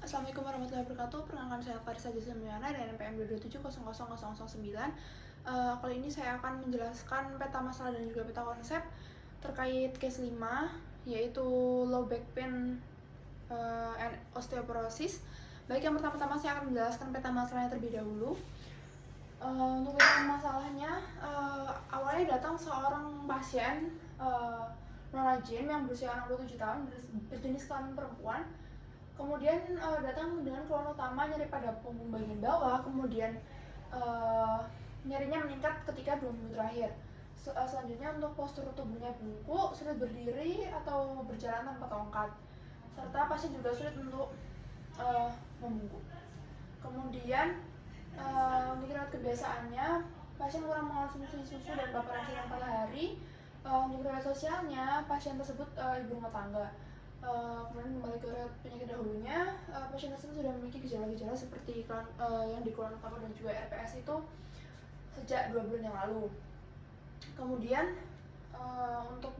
Assalamualaikum warahmatullahi wabarakatuh. Perkenalkan saya Farisa Jasmiana dari NPM 227000009. Kali ini saya akan menjelaskan peta masalah dan juga peta konsep terkait case 5, yaitu low back pain and osteoporosis. Baik, yang pertama-tama saya akan menjelaskan peta masalahnya terlebih dahulu. Untuk peta masalahnya, awalnya datang seorang pasien nonajin yang berusia 67 tahun, berjenis kelamin perempuan. Kemudian datang dengan keluhan utama nyeri pada punggung bagian bawah, kemudian nyerinya meningkat ketika 2 minggu terakhir. Selanjutnya untuk postur tubuhnya bungkuk, sulit berdiri atau berjalan tanpa tongkat, serta pasien juga sulit untuk membungkuk. Kemudian untuk riwayat kebiasaannya, pasien kurang mengonsumsi susu dan paparan sinar pada hari. Untuk riwayat sosialnya, pasien tersebut ibu rumah tangga. Kemudian kembali ke penyakit dahulunya, pasien tersebut sudah memiliki gejala-gejala seperti yang di kolon utama dan juga RPS itu sejak 2 bulan yang lalu. Kemudian untuk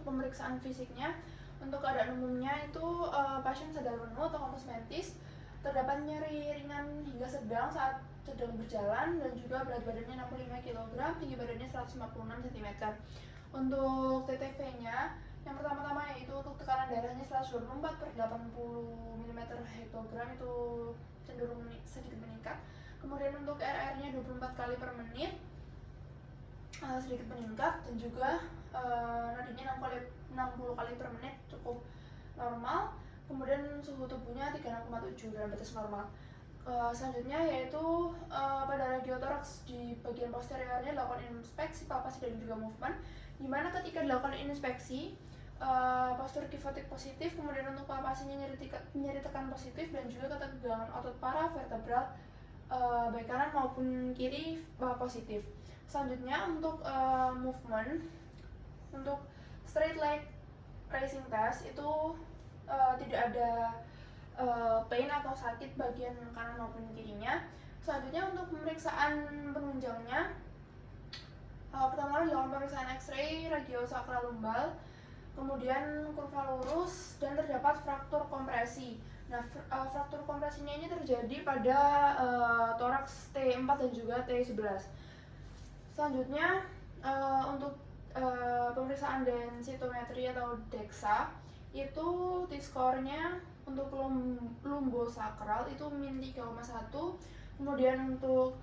pemeriksaan fisiknya, untuk keadaan umumnya itu pasien sadar penuh atau kompos mentis, terdapat nyeri ringan hingga sedang saat sedang berjalan, dan juga berat badannya 65 kg, tinggi badannya 156 cm. Untuk TTV-nya, yang pertama-tama yaitu untuk tekanan darahnya 124/80 mm hektogram, itu cenderung sedikit meningkat. Kemudian untuk RR-nya 24 kali per menit, sedikit meningkat, dan juga nadinya 60 kali per menit, cukup normal. Kemudian suhu tubuhnya 36,7 dalam batas normal. Selanjutnya yaitu pada radiotoraks di bagian posteriornya dilakukan inspeksi palpasi dan juga movement, di mana ketika dilakukan inspeksi postur kifotik positif, kemudian untuk palpasinya nyeri tekan positif, dan juga ketegangan otot paravertebral baik kanan maupun kiri positif. Selanjutnya untuk movement, untuk straight leg raising test itu tidak ada pain atau sakit bagian kanan maupun kirinya. Selanjutnya untuk pemeriksaan penunjangnya, pertama dilakukan pemeriksaan X-ray radiosakral lumbal, kemudian kurva lurus, dan terdapat fraktur kompresi. Nah, fraktur kompresinya ini terjadi pada toraks T4 dan juga T11. Selanjutnya untuk pemeriksaan densitometri atau DEXA, itu T-score-nya untuk lumbosakral itu min 3,1, kemudian untuk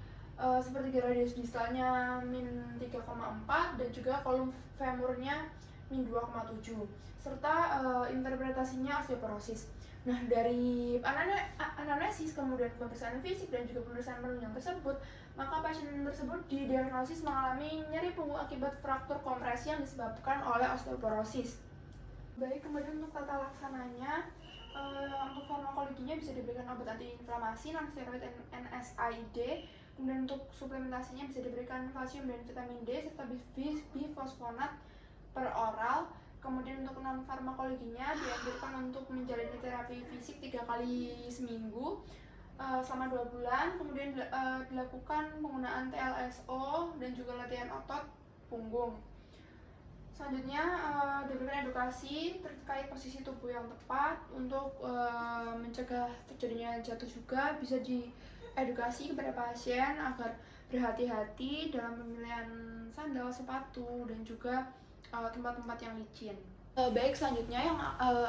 sepertiga radius distalnya min 3,4, dan juga kolom femurnya min 2,7, serta interpretasinya osteoporosis. Nah, dari anamnesis, kemudian pemeriksaan fisik, dan juga pemeriksaan penunjang tersebut, maka pasien tersebut didiagnosis mengalami nyeri punggung akibat fraktur kompresi yang disebabkan oleh osteoporosis. Baik, kemudian untuk tata laksananya, untuk farmakologinya bisa diberikan obat antiinflamasi non-steroid NSAID. Kemudian untuk suplementasinya bisa diberikan kalsium dan vitamin D serta bifosfonat per oral. Kemudian untuk non farmakologinya dianjurkan untuk menjalani terapi fisik 3 kali seminggu selama 2 bulan. Kemudian dilakukan penggunaan TLSO dan juga latihan otot punggung. Selanjutnya diberikan edukasi terkait posisi tubuh yang tepat untuk mencegah terjadinya jatuh. Juga bisa diedukasi kepada pasien agar berhati-hati dalam pemilihan sandal, sepatu, dan juga tempat-tempat yang licin. Baik, selanjutnya yang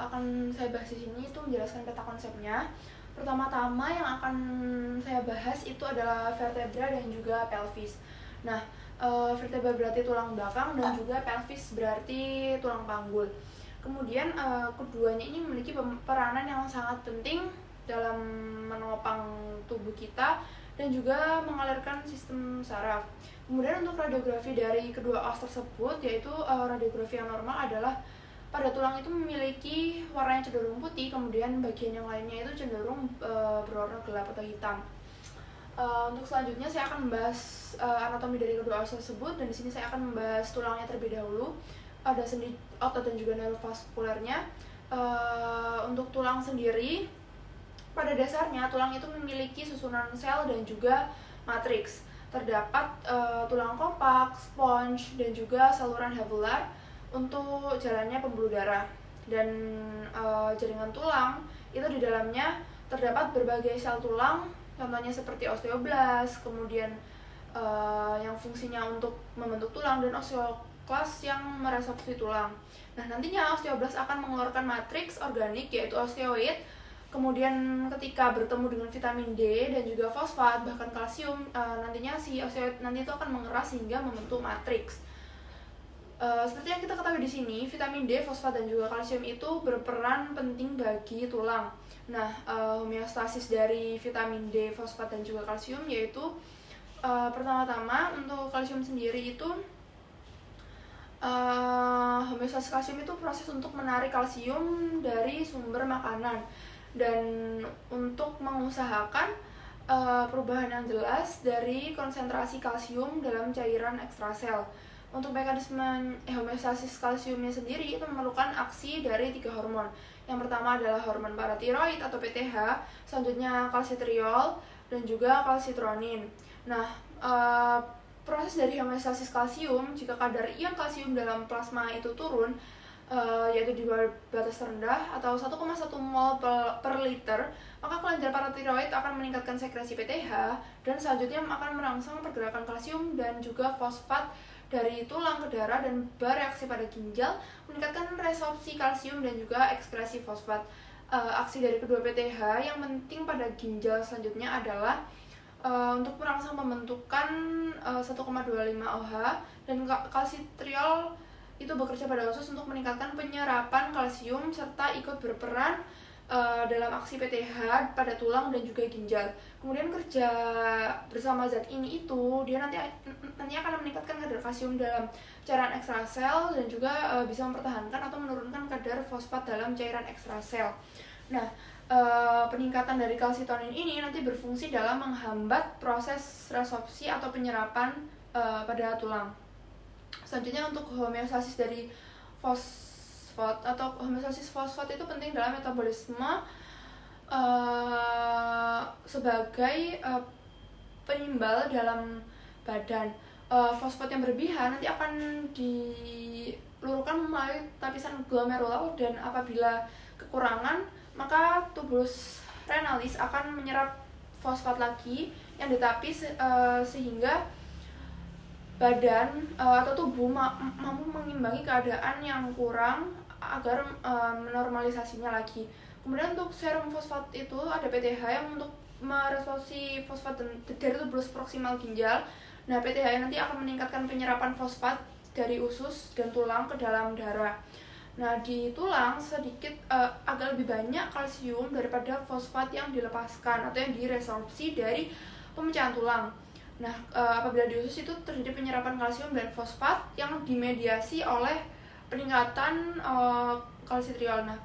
akan saya bahas di sini itu menjelaskan peta konsepnya. Pertama-tama yang akan saya bahas itu adalah vertebra dan juga pelvis. Nah, vertebra berarti tulang belakang, dan juga pelvis berarti tulang panggul. Kemudian keduanya ini memiliki peranan yang sangat penting dalam menopang tubuh kita dan juga mengalirkan sistem saraf. Kemudian untuk radiografi dari kedua os tersebut, yaitu radiografi yang normal adalah pada tulang itu memiliki warnanya cenderung putih, kemudian bagian yang lainnya itu cenderung berwarna gelap atau hitam. Untuk selanjutnya saya akan membahas anatomi dari kedua os tersebut, dan di sini saya akan membahas tulangnya terlebih dahulu, ada sendi otot dan juga neurovaskulernya. Untuk tulang sendiri, pada dasarnya tulang itu memiliki susunan sel dan juga matriks. Terdapat tulang kompak, sponge, dan juga saluran haveolar untuk jalannya pembuluh darah. Dan jaringan tulang itu di dalamnya terdapat berbagai sel tulang, contohnya seperti osteoblas, kemudian yang fungsinya untuk membentuk tulang, dan osteoklas yang meresorpsi tulang. Nah, nantinya osteoblas akan mengeluarkan matriks organik yaitu osteoid. Kemudian ketika bertemu dengan vitamin D dan juga fosfat bahkan kalsium, nantinya si osteoid nanti itu akan mengeras hingga membentuk matriks. Seperti yang kita ketahui di sini, vitamin D, fosfat, dan juga kalsium itu berperan penting bagi tulang. Nah, homeostasis dari vitamin D, fosfat, dan juga kalsium yaitu pertama-tama untuk kalsium sendiri itu homeostasis kalsium itu proses untuk menarik kalsium dari sumber makanan dan untuk mengusahakan perubahan yang jelas dari konsentrasi kalsium dalam cairan ekstrasel. Untuk mekanisme homeostasis kalsiumnya sendiri itu memerlukan aksi dari 3 hormon. Yang pertama adalah hormon paratiroid atau PTH, selanjutnya kalsitriol, dan juga kalsitronin. Nah, proses dari homeostasis kalsium, jika kadar ion kalsium dalam plasma itu turun, yaitu di bawah batas rendah atau 1,1 mol per liter, maka kelenjar paratiroid akan meningkatkan sekresi PTH dan selanjutnya akan merangsang pergerakan kalsium dan juga fosfat dari tulang ke darah dan bereaksi pada ginjal, meningkatkan resorpsi kalsium dan juga ekskresi fosfat. Aksi dari kedua PTH yang penting pada ginjal selanjutnya adalah untuk merangsang pembentukan 1,25 OH, dan kalsitriol itu bekerja pada usus untuk meningkatkan penyerapan kalsium serta ikut berperan dalam aksi PTH pada tulang dan juga ginjal. Kemudian kerja bersama zat ini itu dia nanti akan meningkatkan kadar kalsium dalam cairan ekstrasel dan juga bisa mempertahankan atau menurunkan kadar fosfat dalam cairan ekstrasel. Nah, peningkatan dari kalsitonin ini nanti berfungsi dalam menghambat proses resorpsi atau penyerapan pada tulang. Selanjutnya untuk homeostasis dari fosfat atau homeostasis fosfat itu penting dalam metabolisme sebagai penimbal dalam badan. Fosfat yang berlebihan nanti akan diluruhkan melalui lapisan glomerulus, dan apabila kekurangan maka tubulus renalis akan menyerap fosfat lagi yang ditapis sehingga badan atau tubuh mampu mengimbangi keadaan yang kurang agar menormalisasinya lagi. Kemudian untuk serum fosfat itu ada PTH yang untuk meresorpsi fosfat dari tubulus proksimal ginjal. Nah, PTH nanti akan meningkatkan penyerapan fosfat dari usus dan tulang ke dalam darah. Nah, di tulang sedikit agak lebih banyak kalsium daripada fosfat yang dilepaskan atau yang diresorpsi dari pemecahan tulang. Nah, apabila di usus itu terjadi penyerapan kalsium dan fosfat yang dimediasi oleh peningkatan kalsitriol. Nah,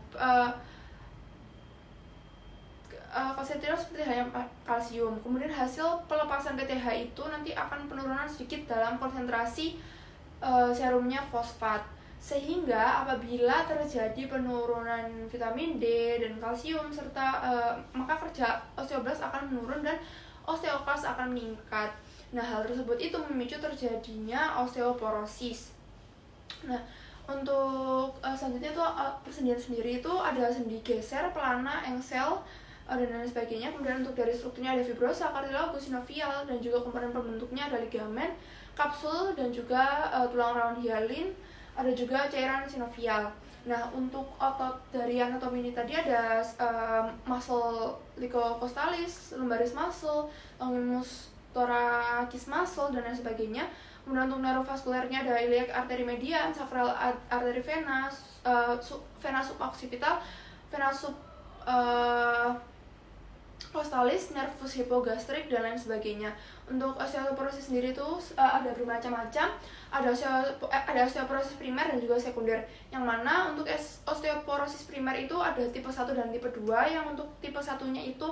kalsitriol seperti halnya kalsium. Kemudian hasil pelepasan PTH itu nanti akan penurunan sedikit dalam konsentrasi serumnya fosfat. Sehingga apabila terjadi penurunan vitamin D dan kalsium serta maka kerja osteoblas akan menurun dan osteoklas akan meningkat. Nah, hal tersebut itu memicu terjadinya osteoporosis. Nah, untuk selanjutnya itu persendian sendiri itu ada sendi geser, pelana, engsel, dan lain sebagainya. Kemudian untuk dari strukturnya ada fibrosa, cartilagus, sinovial, dan juga komponen pembentuknya ada ligamen, kapsul, dan juga tulang rawan hialin. Ada juga cairan sinovial. Nah, untuk otot dari anatomi ini tadi ada muscle licocostalis, lumbaris muscle, longissimus thoracis muscle, dan lain sebagainya. Kemudian untuk neurovaskulernya ada iliac artery median, sacral artery vena, vena suboccipital, vena subcostalis, nervus hypogastrik, dan lain sebagainya. Untuk osteoporosis sendiri itu ada bermacam-macam. Ada osteoporosis primer dan juga sekunder. Yang mana untuk osteoporosis primer itu ada tipe 1 dan tipe 2. Yang untuk tipe 1-nya itu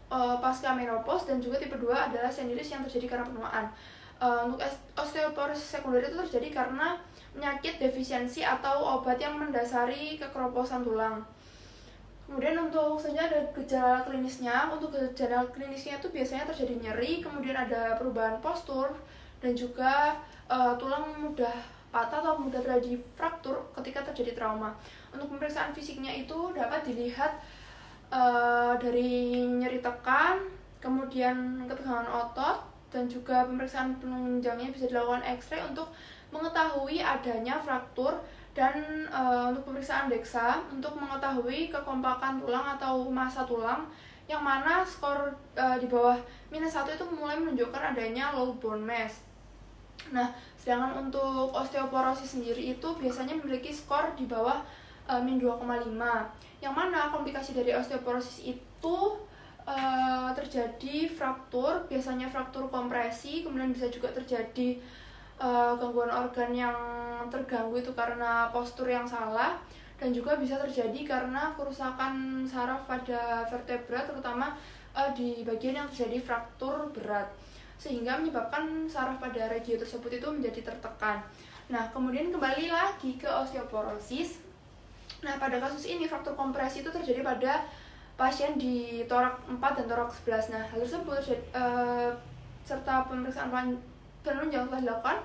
pasca menopause, dan juga tipe 2 adalah senilis yang terjadi karena penuaan. Untuk osteoporosis sekunder itu terjadi karena penyakit defisiensi atau obat yang mendasari kekeroposan tulang. Kemudian untuk selanjutnya ada gejala klinisnya. Untuk gejala klinisnya itu biasanya terjadi nyeri, kemudian ada perubahan postur, dan juga tulang mudah patah atau mudah terjadi fraktur ketika terjadi trauma. Untuk pemeriksaan fisiknya itu dapat dilihat dari nyeri tekan, kemudian ketegangan otot, dan juga pemeriksaan penunjangnya bisa dilakukan X-ray untuk mengetahui adanya fraktur, dan untuk pemeriksaan DEXA untuk mengetahui kekompakan tulang atau massa tulang, yang mana skor di bawah -1 itu mulai menunjukkan adanya low bone mass. Nah, sedangkan untuk osteoporosis sendiri itu biasanya memiliki skor di bawah -2,5, yang mana komplikasi dari osteoporosis itu terjadi fraktur, biasanya fraktur kompresi, kemudian bisa juga terjadi gangguan organ yang terganggu itu karena postur yang salah, dan juga bisa terjadi karena kerusakan saraf pada vertebra, terutama di bagian yang terjadi fraktur berat, sehingga menyebabkan saraf pada regio tersebut itu menjadi tertekan. Nah, kemudian kembali lagi ke osteoporosis. Nah, pada kasus ini fraktur kompresi itu terjadi pada pasien di torak 4 dan torak 11. Nah, hal tersebut serta pemeriksaan penunjang telah dilakukan,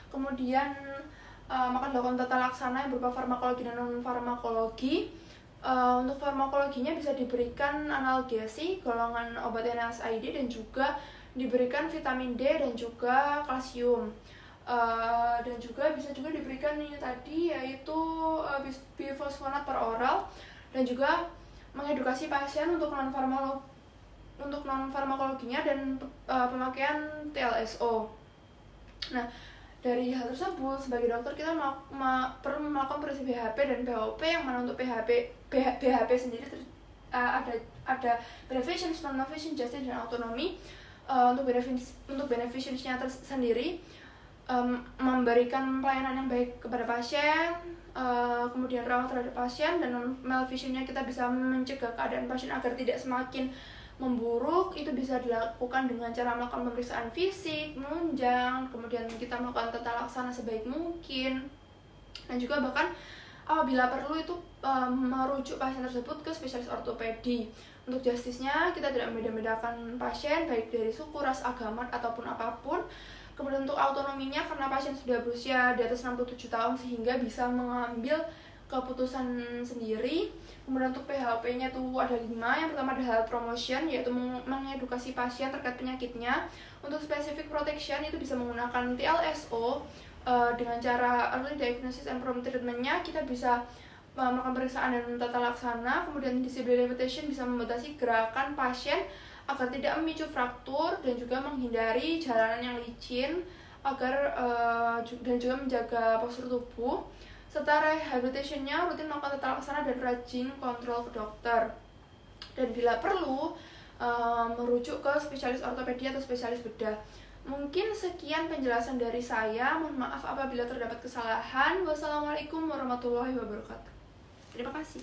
kemudian akan dilakukan tata laksana yang berupa farmakologi dan non farmakologi. Untuk farmakologinya bisa diberikan analgesi, golongan obat NSAID, dan juga diberikan vitamin D dan juga kalsium. Dan juga bisa juga diberikan ini tadi, yaitu bifosfonat per oral, dan juga mengedukasi pasien untuk non farmakologinya dan pemakaian TLSO. Nah, dari hal tersebut sebagai dokter kita perlu melakukan periksaan BHP dan POP, yang mana untuk BHP sendiri ada beneficence, non-beneficence, justice, dan autonomy. Untuk beneficence-nya sendiri memberikan pelayanan yang baik kepada pasien, kemudian ramah terhadap pasien, dan non-beneficence-nya kita bisa mencegah keadaan pasien agar tidak semakin memburuk. Itu bisa dilakukan dengan cara melakukan pemeriksaan fisik, menunjang, kemudian kita melakukan tata laksana sebaik mungkin, dan juga bahkan apabila perlu itu merujuk pasien tersebut ke spesialis ortopedi. Untuk justice-nya kita tidak membeda-bedakan pasien baik dari suku, ras, agama, ataupun apapun. Kemudian untuk autonominya, karena pasien sudah berusia di atas 67 tahun sehingga bisa mengambil keputusan sendiri. Kemudian untuk PHP-nya itu ada 5. Yang pertama ada health promotion, yaitu mengedukasi pasien terkait penyakitnya. Untuk specific protection itu bisa menggunakan TLSO. Dengan cara early diagnosis and prompt treatment-nya kita bisa melakukan pemeriksaan dan tata laksana. Kemudian disability limitation bisa membatasi gerakan pasien agar tidak memicu fraktur, dan juga menghindari jalanan yang licin agar dan juga menjaga postur tubuh. Serta rehabilitation-nya rutin melakukan tata laksana dan rajin kontrol ke dokter, dan bila perlu merujuk ke spesialis ortopedi atau spesialis bedah. Mungkin sekian penjelasan dari saya. Mohon maaf apabila terdapat kesalahan. Wassalamualaikum warahmatullahi wabarakatuh. Terima kasih.